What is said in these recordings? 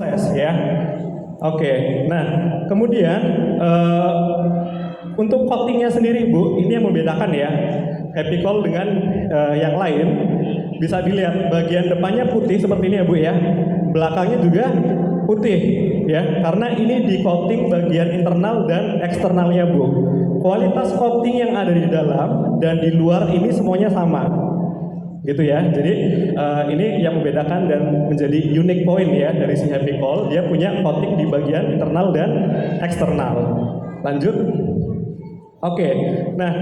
proses ya. Oke, nah kemudian untuk coatingnya sendiri Bu, ini yang membedakan ya Happy Coal dengan yang lain. Bisa dilihat bagian depannya putih seperti ini ya Bu ya, belakangnya juga putih ya, karena ini di coating bagian internal dan eksternalnya Bu. Kualitas coating yang ada di dalam dan di luar ini semuanya sama. Gitu ya, jadi ini yang membedakan dan menjadi unique point ya dari si Happy Coal. Dia punya coating di bagian internal dan eksternal. Lanjut. Oke, nah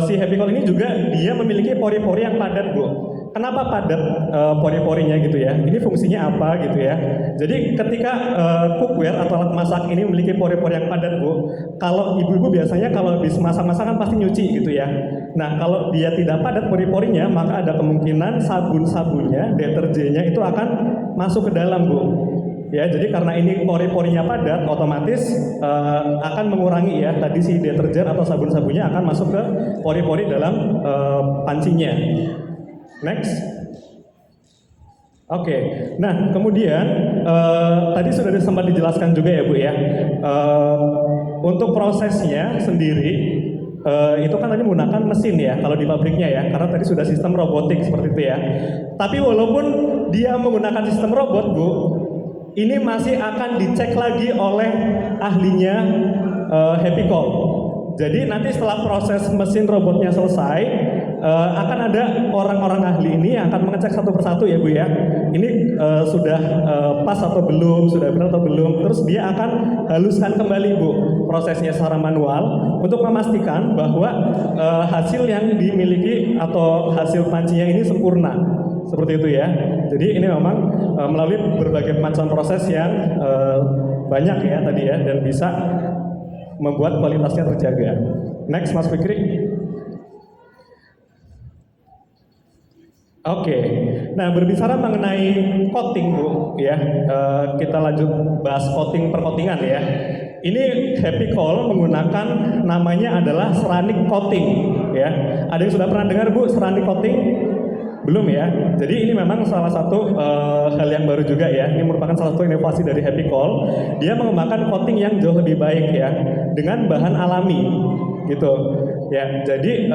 si Happy Coal ini juga dia memiliki pori-pori yang padat Bu. Kenapa padat pori-porinya gitu ya? Ini fungsinya apa gitu ya? Jadi ketika cookware atau alat masak ini memiliki pori-pori yang padat Bu, kalau ibu-ibu biasanya kalau habis masak-masak kan pasti nyuci gitu ya. Nah kalau dia tidak padat pori-porinya, maka ada kemungkinan sabun-sabunnya, deterjennya itu akan masuk ke dalam Bu. Ya, jadi karena ini pori-porinya padat, otomatis akan mengurangi ya tadi si deterjen atau sabun-sabunnya akan masuk ke pori-pori dalam pancinya. Next. Oke, nah kemudian tadi sudah sempat dijelaskan juga ya Bu ya. Untuk prosesnya sendiri itu kan tadi menggunakan mesin ya kalau di pabriknya ya, karena tadi sudah sistem robotik seperti itu ya. Tapi walaupun dia menggunakan sistem robot Bu, ini masih akan dicek lagi oleh ahlinya Happy Coal. Jadi nanti setelah proses mesin robotnya selesai, akan ada orang-orang ahli ini yang akan mengecek satu persatu ya Bu ya. Ini sudah pas atau belum, sudah benar atau belum. Terus dia akan haluskan kembali Bu prosesnya secara manual untuk memastikan bahwa hasil yang dimiliki atau hasil pancinya ini sempurna. Seperti itu ya. Jadi ini memang melalui berbagai macam proses yang banyak ya tadi ya, dan bisa membuat kualitasnya terjaga. Next Mas Fikri. Oke, nah berbicara mengenai coating Bu, ya kita lanjut bahas coating percoatingan ya. Ini Happy Coal menggunakan namanya adalah ceramic coating, ya. Ada yang sudah pernah dengar Bu ceramic coating? Belum ya. Jadi ini memang salah satu hal yang baru juga ya. Ini merupakan salah satu inovasi dari Happy Coal. Dia mengembangkan coating yang jauh lebih baik ya, dengan bahan alami, gitu. Ya, jadi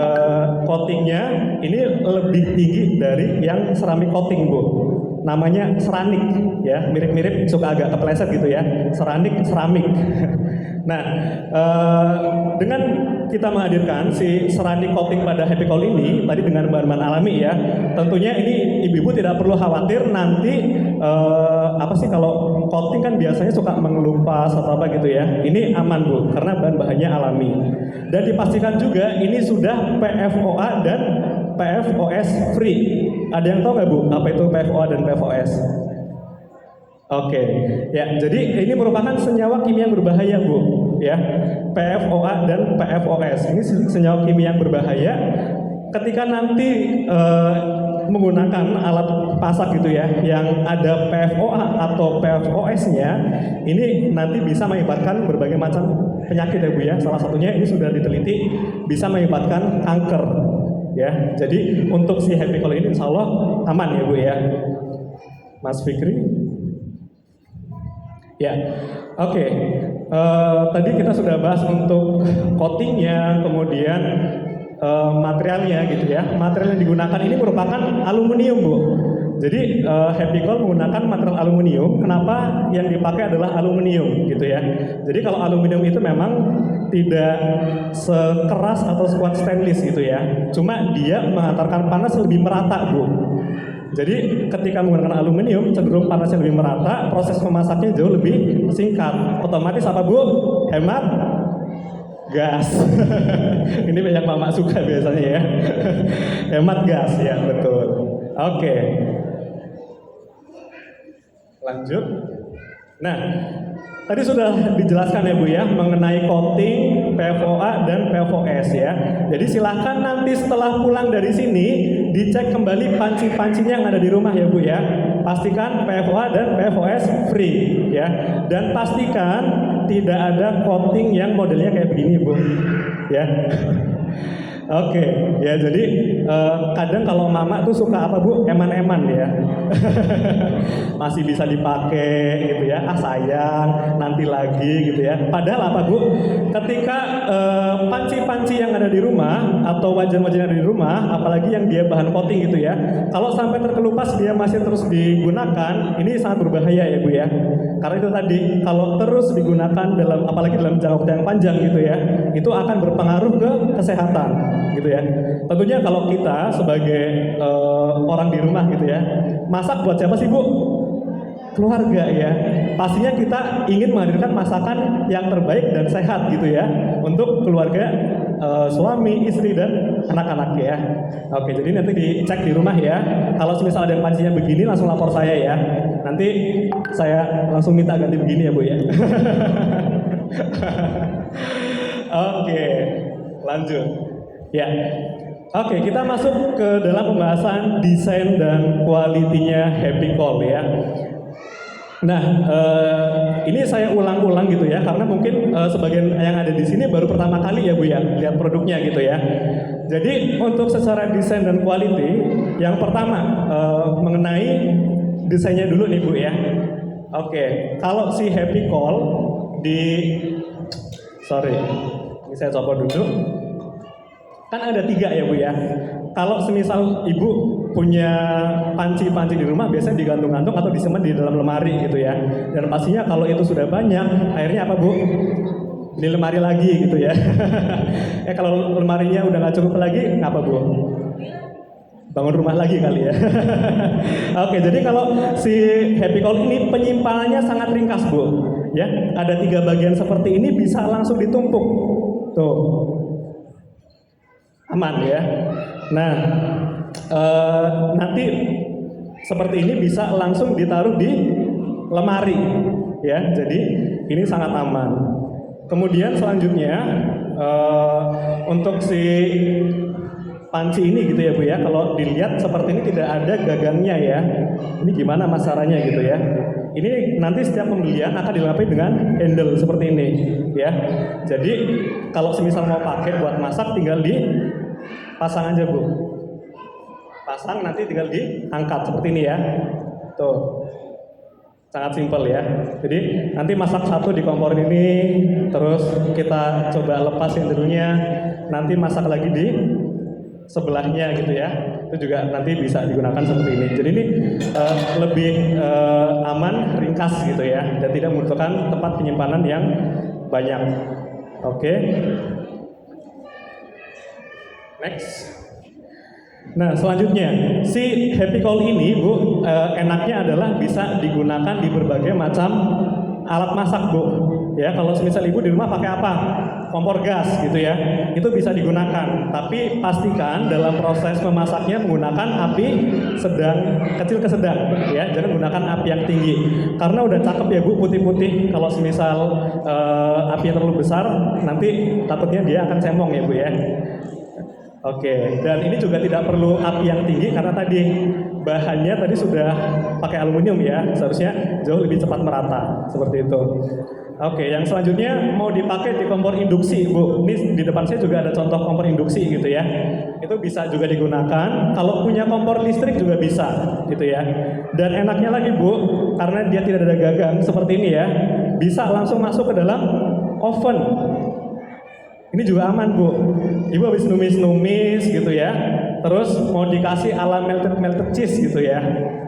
coatingnya ini lebih tinggi dari yang ceramic coating Bu. Namanya ceramic ya, mirip-mirip suka agak kepleset gitu ya. Ceramic. Nah, dengan kita menghadirkan si ceramic coating pada Happy Coal ini tadi dengan bahan-bahan alami ya, tentunya ini ibu-ibu tidak perlu khawatir nanti apa sih kalau coating kan biasanya suka mengelupas atau apa gitu ya. Ini aman Bu karena bahan-bahannya alami. Dan dipastikan juga ini sudah PFOA dan PFOS free. Ada yang tahu nggak Bu apa itu PFOA dan PFOS? Oke, ya jadi ini merupakan senyawa kimia yang berbahaya Bu, ya PFOA dan PFOS ini senyawa kimia yang berbahaya. Ketika nanti menggunakan alat pasak gitu ya, yang ada PFOA atau PFOS-nya, ini nanti bisa mengakibatkan berbagai macam penyakit ya Bu ya. Salah satunya ini sudah diteliti bisa mengakibatkan kanker. Ya, jadi untuk si Happy Coal ini insya Allah aman ya Bu ya. Mas Fikri. Ya, oke. Tadi kita sudah bahas untuk coatingnya, kemudian materialnya gitu ya. Material yang digunakan ini merupakan aluminium Bu. Jadi Happy Coal menggunakan material aluminium. Kenapa yang dipakai adalah aluminium gitu ya. Jadi kalau aluminium itu memang tidak sekeras atau sekuat stainless gitu ya. Cuma dia menghantarkan panas lebih merata Bu. Jadi ketika menggunakan aluminium cenderung panasnya lebih merata, proses memasaknya jauh lebih singkat. Otomatis apa Bu? Hemat gas. Ini banyak mama suka biasanya ya. Hemat gas ya, betul. Oke. Lanjut. Nah, tadi sudah dijelaskan ya Bu ya mengenai coating, PFOA dan PFOS ya. Jadi silahkan nanti setelah pulang dari sini dicek kembali panci-pancinya yang ada di rumah ya Bu ya. Pastikan PFOA dan PFOS free ya. Dan pastikan tidak ada coating yang modelnya kayak begini Bu. Ya. Oke, ya jadi kadang kalau mama tuh suka apa Bu? Eman-eman ya. Masih bisa dipakai gitu ya. Ah sayang, nanti lagi gitu ya. Padahal apa Bu? Ketika panci-panci yang ada di rumah atau wajan-wajan yang ada di rumah, apalagi yang dia bahan coating gitu ya. Kalau sampai terkelupas dia masih terus digunakan, ini sangat berbahaya ya Bu ya. Karena itu tadi kalau terus digunakan dalam apalagi dalam jangka waktu yang panjang gitu ya, itu akan berpengaruh ke kesehatan gitu ya. Tentunya kalau kita sebagai orang di rumah gitu ya, masak buat siapa sih Bu? Keluarga ya. Pastinya kita ingin menghadirkan masakan yang terbaik dan sehat gitu ya untuk keluarga, suami, istri dan anak-anak ya. Oke, jadi nanti dicek di rumah ya. Kalau misalnya ada yang pancinya begini langsung lapor saya ya. Nanti saya langsung minta ganti begini ya Bu ya. Oke, lanjut. Ya. Oke, kita masuk ke dalam pembahasan desain dan kualitinya Happy Cold ya. Nah, ini saya ulang-ulang gitu ya, karena mungkin sebagian yang ada di sini baru pertama kali ya Bu ya, lihat produknya gitu ya. Jadi untuk secara desain dan quality, yang pertama mengenai desainnya dulu nih Bu ya. Oke, kalau si Happy Cold ini saya coba dulu. Kan ada 3 ya Bu ya. Kalau semisal Ibu punya panci-panci di rumah biasanya digantung-gantung atau disimpan di dalam lemari gitu ya. Dan pastinya kalau itu sudah banyak, akhirnya apa Bu? Di lemari lagi gitu ya. Kalau lemarinya udah nggak cukup lagi, apa Bu? Bangun rumah lagi kali ya. Oke, jadi kalau si Happy Cold ini penyimpanannya sangat ringkas Bu. Ya, ada 3 bagian seperti ini bisa langsung ditumpuk. Tuh. Aman ya. Nah, nanti seperti ini bisa langsung ditaruh di lemari ya. Jadi ini sangat aman. Kemudian selanjutnya untuk si panci ini gitu ya Bu ya. Kalau dilihat seperti ini tidak ada gagangnya ya. Ini gimana mas caranya gitu ya. Ini nanti setiap pembelian akan dilengkapi dengan handle seperti ini ya. Jadi kalau semisal mau pakai buat masak tinggal dipasang aja Bu. Pasang nanti tinggal diangkat seperti ini ya. Tuh. Sangat simpel ya. Jadi nanti masak satu di kompor ini, terus kita coba lepas handle-nya, nanti masak lagi di sebelahnya gitu ya. Itu juga nanti bisa digunakan seperti ini. Jadi ini lebih aman, ringkas gitu ya, dan tidak membutuhkan tempat penyimpanan yang banyak. Oke. Next. Nah selanjutnya si Happy Cold ini Bu enaknya adalah bisa digunakan di berbagai macam alat masak Bu. Ya kalau misal Ibu di rumah pakai apa? Kompor gas gitu ya, itu bisa digunakan. Tapi pastikan dalam proses memasaknya menggunakan api sedang, kecil ke sedang ya, jangan menggunakan api yang tinggi. Karena udah cakep ya Bu putih-putih. Kalau semisal api terlalu besar, nanti takutnya dia akan cemong ya Bu ya. Oke, dan ini juga tidak perlu api yang tinggi karena tadi bahannya tadi sudah pakai aluminium ya, seharusnya jauh lebih cepat merata seperti itu. Oke, yang selanjutnya mau dipakai di kompor induksi Bu. Ini di depan saya juga ada contoh kompor induksi gitu ya. Itu bisa juga digunakan. Kalau punya kompor listrik juga bisa gitu ya. Dan enaknya lagi Bu, karena dia tidak ada gagang seperti ini ya, bisa langsung masuk ke dalam oven. Ini juga aman Bu. Ibu habis numis-numis gitu ya, terus mau dikasih ala melted cheese gitu ya.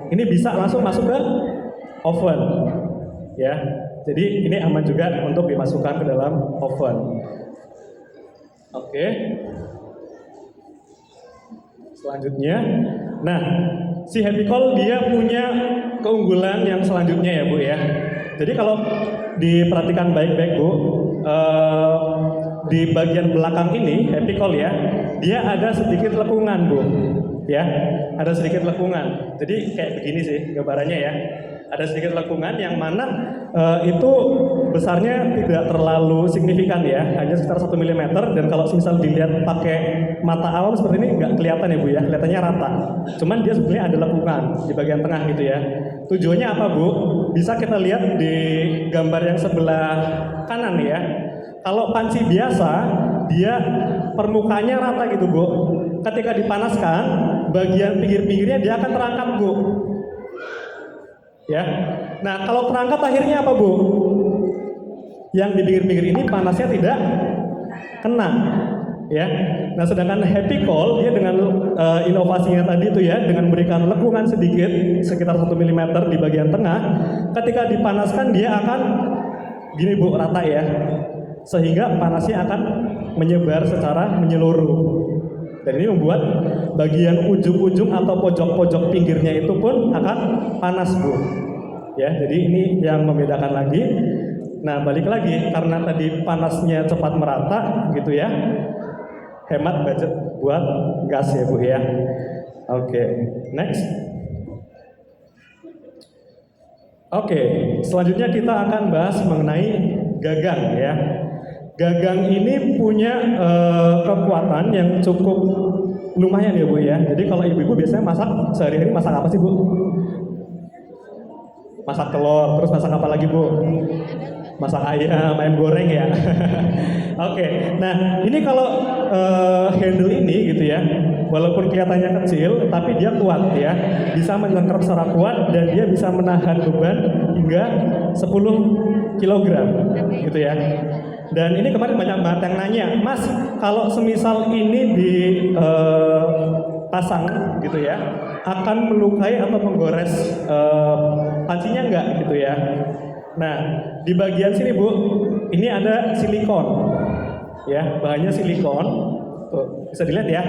Ini bisa langsung masuk ke oven ya. Jadi ini aman juga untuk dimasukkan ke dalam oven. Oke. Selanjutnya, nah si Happy Cold dia punya keunggulan yang selanjutnya ya Bu ya. Jadi kalau diperhatikan baik-baik Bu, di bagian belakang ini Happy Cold ya, dia ada sedikit lekungan Bu, ya, ada sedikit lekungan. Jadi kayak begini sih gambarannya ya, ada sedikit lekungan yang mana itu besarnya tidak terlalu signifikan ya, hanya sekitar 1 mm. Dan kalau misal dilihat pakai mata awam seperti ini nggak kelihatan ya Bu ya, kelihatannya rata. Cuman dia sebenarnya ada lekungan di bagian tengah gitu ya. Tujuannya apa Bu? Bisa kita lihat di gambar yang sebelah kanan ya. Kalau panci biasa dia permukaannya rata gitu Bu. Ketika dipanaskan, bagian pinggir-pinggirnya dia akan terangkat Bu. Ya. Nah, kalau terangkat akhirnya apa Bu? Yang di pinggir-pinggir ini panasnya tidak kena. Ya. Nah, sedangkan Happy Coil dia dengan inovasinya tadi itu ya, dengan memberikan lekukan sedikit sekitar 1 mm di bagian tengah, ketika dipanaskan dia akan gini Bu, rata ya. Sehingga panasnya akan menyebar secara menyeluruh. Dan ini membuat bagian ujung-ujung atau pojok-pojok pinggirnya itu pun akan panas Bu. Ya, jadi ini yang membedakan lagi. Nah, balik lagi karena tadi panasnya cepat merata gitu ya. Hemat budget buat gas ya Bu ya. Oke, next. Oke, selanjutnya kita akan bahas mengenai gagang ya. Gagang ini punya kekuatan yang cukup lumayan ya Bu ya. Jadi kalau ibu-ibu biasanya masak sehari-hari masak apa sih Bu? Masak telur, terus masak apa lagi Bu? Masak ayam goreng ya. Oke, nah ini kalau handle ini gitu ya, walaupun kelihatannya kecil, tapi dia kuat ya, bisa menyengkerap secara kuat dan dia bisa menahan beban hingga 10 kg gitu ya. Dan ini kemarin banyak banget yang nanya, Mas, kalau semisal ini dipasang gitu ya, akan melukai atau menggores pancinya enggak gitu ya. Nah, di bagian sini Bu, ini ada silikon, ya, bahannya silikon, tuh, bisa dilihat ya.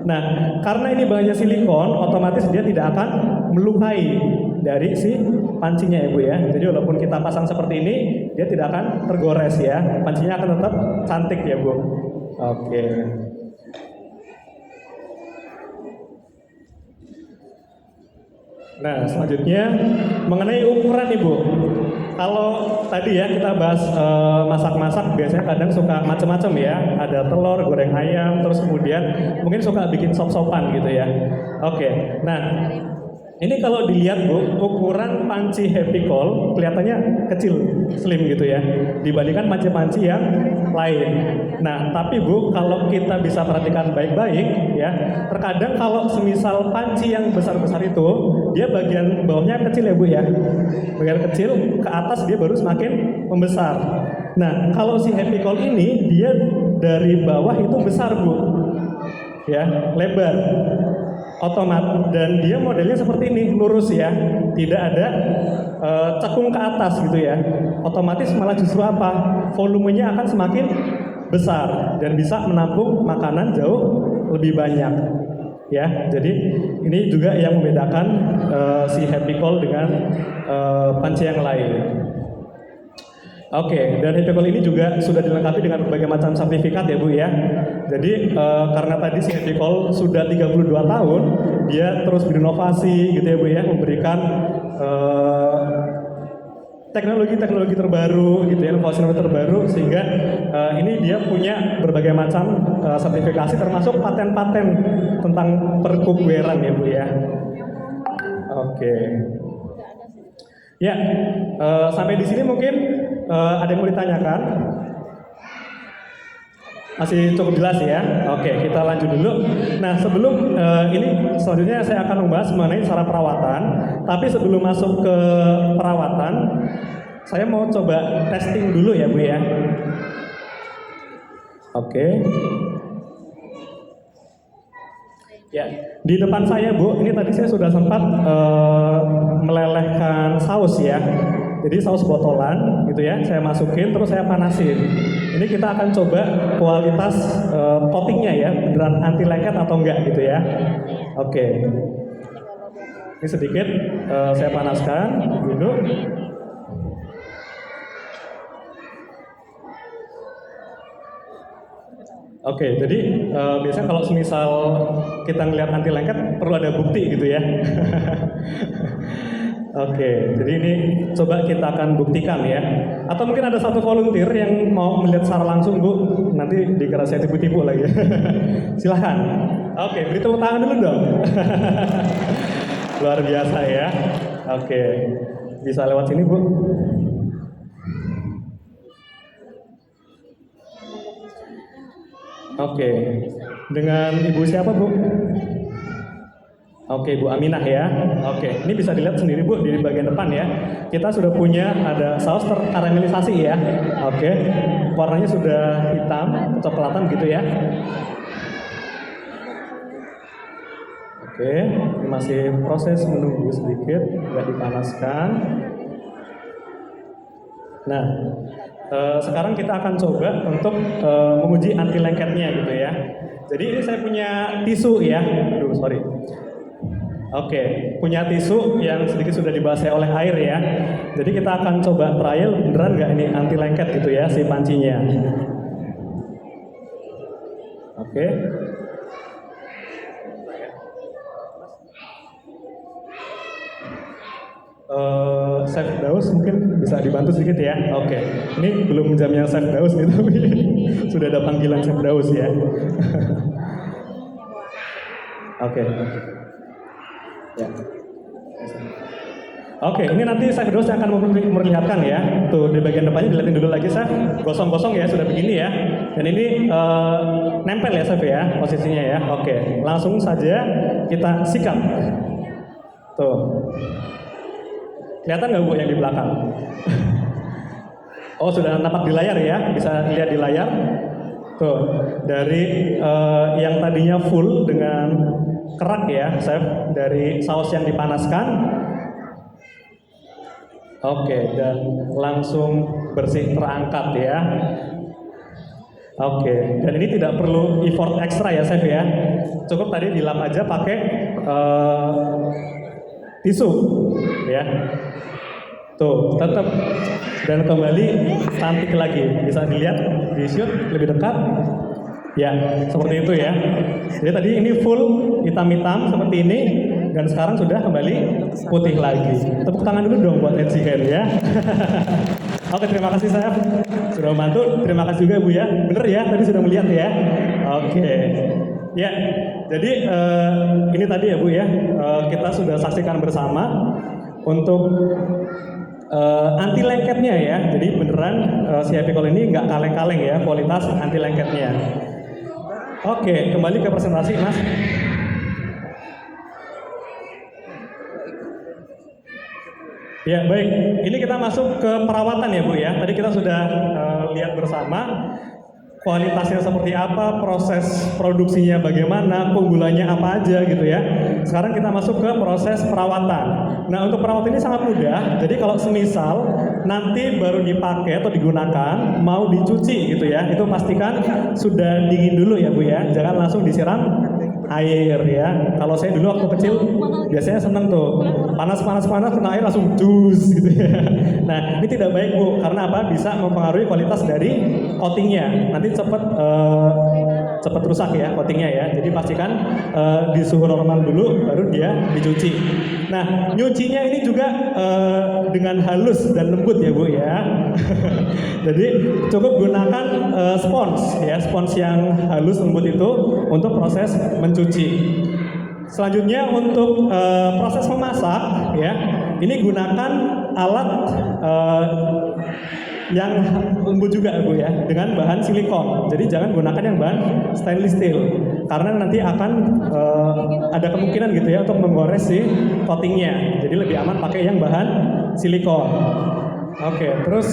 Nah, karena ini bahannya silikon, otomatis dia tidak akan melukai dari si pancinya ya Bu ya. Jadi walaupun kita pasang seperti ini, dia tidak akan tergores ya, pancinya akan tetap cantik ya Bu. Oke. Nah, selanjutnya mengenai ukuran Ibu. Kalau tadi ya kita bahas masak-masak biasanya kadang suka macam-macam ya. Ada telur, goreng ayam, terus kemudian mungkin suka bikin sop-sopan gitu ya. Oke. Nah, ini kalau dilihat Bu, ukuran panci Happy Coil kelihatannya kecil, slim gitu ya, dibandingkan panci-panci yang lain. Nah, tapi Bu, kalau kita bisa perhatikan baik-baik ya, terkadang kalau semisal panci yang besar-besar itu, dia bagian bawahnya kecil ya Bu ya, bagian kecil, ke atas dia baru semakin membesar. Nah, kalau si Happy Coil ini, dia dari bawah itu besar Bu, ya, lebar. Dan dia modelnya seperti ini, lurus ya, tidak ada cekung ke atas gitu ya. Otomatis malah justru apa? Volumenya akan semakin besar dan bisa menampung makanan jauh lebih banyak. Ya, jadi ini juga yang membedakan si Happy Coil dengan panci yang lain. Oke, dan Happy Coil ini juga sudah dilengkapi dengan berbagai macam sertifikat ya Bu ya. Jadi karena tadi si Happy Coil sudah 32 tahun, dia terus berinovasi gitu ya Bu ya, memberikan teknologi-teknologi terbaru gitu ya, inovasi terbaru, sehingga ini dia punya berbagai macam sertifikasi termasuk paten-paten tentang perkukueran ya Bu ya. Oke. Ya, sampai di sini mungkin ada yang mau ditanyakan? Masih cukup jelas ya? Oke, kita lanjut dulu. Nah, sebelum ini selanjutnya saya akan membahas mengenai cara perawatan. Tapi sebelum masuk ke perawatan, saya mau coba testing dulu ya Bu ya. Oke. Ya, di depan saya Bu, ini tadi saya sudah sempat melelehkan saus ya. Jadi saus botolan gitu ya, saya masukin terus saya panasin. Ini kita akan coba kualitas coatingnya ya, beneran anti lengket atau enggak gitu ya. Oke. Ini sedikit saya panaskan dulu. Oke, jadi biasanya kalau semisal kita ngelihat anti lengket perlu ada bukti gitu ya. Oke, jadi ini coba kita akan buktikan ya. Atau mungkin ada satu volunteer yang mau melihat secara langsung Bu, nanti dikira saya tipu-tipu lagi. Silahkan. Oke, beri tepuk tangan dulu dong. Luar biasa ya. Oke, bisa lewat sini Bu. Oke. Dengan Ibu siapa, Bu? Oke, Bu Aminah ya. Oke, ini bisa dilihat sendiri Bu di bagian depan ya. Kita sudah punya ada saus terkaramelisasi ya. Oke, warnanya sudah hitam, coklatan gitu ya. Oke, ini masih proses menunggu sedikit, nggak dipanaskan. Nah, sekarang kita akan coba untuk menguji anti lengketnya gitu ya. Jadi ini saya punya tisu ya. Aduh, sorry. Oke, punya tisu yang sedikit sudah dibasahi oleh air ya. Jadi kita akan coba trial beneran nggak ini anti lengket gitu ya si pancinya. Oke. Chef Daus mungkin bisa dibantu sedikit ya. Oke, ini belum jamnya Chef Daus nih tapi sudah ada panggilan Chef Daus ya. Oke. Ya. Oke, ini nanti Chef Daus yang akan memperlihatkan ya. Tuh di bagian depannya dilihatin dulu lagi Chef. Gosong-gosong ya sudah begini ya. Dan ini nempel ya Chef ya posisinya ya. Oke, langsung saja kita sikat. Tuh. Kelihatan nggak Bu yang di belakang? Oh sudah nampak di layar ya, bisa lihat di layar. Tuh, dari yang tadinya full dengan kerak ya, Chef, dari saus yang dipanaskan. Oke, dan langsung bersih terangkat ya. Oke, dan ini tidak perlu effort ekstra ya, Chef ya. Cukup tadi dilap aja pakai tisu ya. Tuh, tetap dan kembali cantik lagi. Bisa dilihat di shoot lebih dekat. Ya, seperti itu ya. Jadi tadi ini full hitam-hitam seperti ini dan sekarang sudah kembali putih lagi. Tepuk tangan dulu dong buat Edzihen ya. Oke, terima kasih saya sudah membantu. Terima kasih juga Bu ya. Bener ya, tadi sudah melihat ya. Oke. Ya, jadi ini tadi ya Bu ya. Kita sudah saksikan bersama untuk anti lengketnya ya. Jadi beneran si Happy Coal ini nggak kaleng-kaleng ya kualitas anti lengketnya. Oke, kembali ke presentasi Mas. Ya baik, ini kita masuk ke perawatan ya Bu ya. Tadi kita sudah lihat bersama kualitasnya seperti apa, proses produksinya bagaimana, keunggulannya apa aja gitu ya. Sekarang kita masuk ke proses perawatan. Nah untuk perawatan ini sangat mudah. Jadi kalau semisal nanti baru dipakai atau digunakan, mau dicuci gitu ya, itu pastikan sudah dingin dulu ya Bu ya. Jangan langsung disiram air ya. Kalau saya dulu waktu kecil biasanya seneng tuh panas kena air langsung jus gitu ya. Nah ini tidak baik Bu, karena apa? Bisa mempengaruhi kualitas dari coatingnya. Nanti cepat rusak ya coatingnya ya. Jadi pastikan di suhu normal dulu baru dia dicuci. Nah nyucinya ini juga dengan halus dan lembut ya Bu ya. Jadi cukup gunakan spons ya, spons yang halus lembut itu untuk proses mencuci. Selanjutnya untuk proses memasak ya, ini gunakan alat yang lembut juga Bu ya, dengan bahan silikon. Jadi jangan gunakan yang bahan stainless steel karena nanti akan ada kemungkinan gitu ya untuk menggores si coatingnya. Jadi lebih aman pakai yang bahan silikon. Oke, terus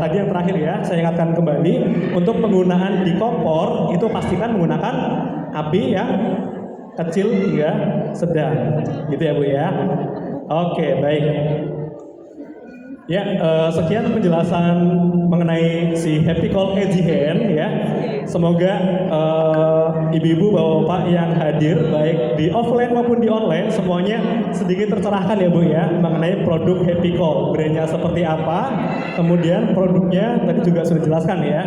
tadi yang terakhir ya, saya ingatkan kembali untuk penggunaan di kompor itu pastikan menggunakan api yang kecil hingga sedang, gitu ya Bu ya. Oke, baik. Ya, sekian penjelasan mengenai si Happy Coal Edzihen ya. Semoga ibu-ibu, bapak-bapak yang hadir baik di offline maupun di online semuanya sedikit tercerahkan ya Bu ya mengenai produk Happy Coal, brandnya seperti apa, kemudian produknya tadi juga sudah dijelaskan ya.